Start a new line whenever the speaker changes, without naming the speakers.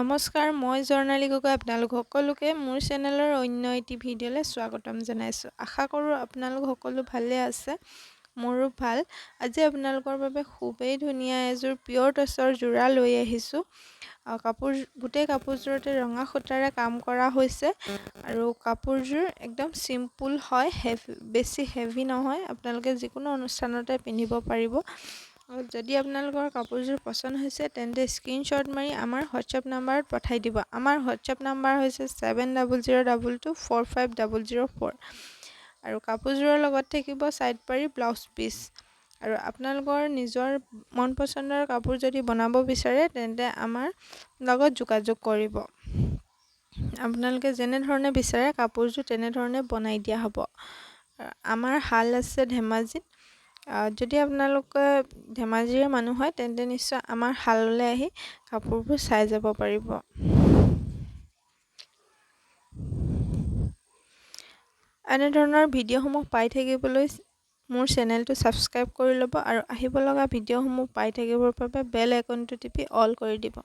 নমস্কাৰ, মই জৰ্ণালী গগৈ আপোনালোক সকলোকে মোৰ চেনেলৰ অন্য এটি ভিডিঅ'লৈ স্বাগতম জনাইছোঁ। আশা কৰোঁ আপোনালোক সকলো ভালে আছে। মোৰো ভাল। আজি আপোনালোকৰ বাবে খুবেই ধুনীয়া এযোৰ পিয়ৰ টচৰ যোৰা লৈ আহিছোঁ। গোটেই কাপোৰযোৰতে ৰঙা সূতাৰে কাম কৰা হৈছে আৰু কাপোৰযোৰ একদম চিম্পুল হয়, বেছি হেভি নহয়। আপোনালোকে যিকোনো অনুষ্ঠানতে পিন্ধিব পাৰিব। যদি আপোনালোকৰ কাপোৰযোৰ পচন্দ হৈছে তেন্তে স্ক্ৰীনশ্বট মাৰি আমাৰ হোৱাটছএপ নাম্বাৰত পঠাই দিব। আমাৰ হোৱাটছএপ নাম্বাৰ হৈছে 7002245004 আৰু কাপোৰযোৰৰ লগত থাকিব ছাইড পাৰি ব্লাউজ পিচ। আৰু আপোনালোকৰ নিজৰ মন পচন্দৰ কাপোৰ যদি বনাব বিচাৰে তেন্তে আমাৰ লগত যোগাযোগ কৰিব। আপোনালোকে যেনেধৰণে বিচাৰে কাপোৰযোৰ তেনেধৰণে বনাই দিয়া হ'ব। আমাৰ শাল আছে ধেমাজিত। যদি আপোনালোকে ধেমাজিৰ মানুহ হয় তেন্তে নিশ্চয় আমাৰ শাললৈ আহি কাপোৰবোৰ চাই যাব পাৰিব। এনেধৰণৰ ভিডিঅ'সমূহ পাই থাকিবলৈ মোৰ চেনেলটো ছাবস্ক্ৰাইব কৰি ল'ব আৰু আহিব লগা ভিডিঅ'সমূহ পাই থাকিবৰ বাবে বেল আইকনটো টিপি অল কৰি দিব।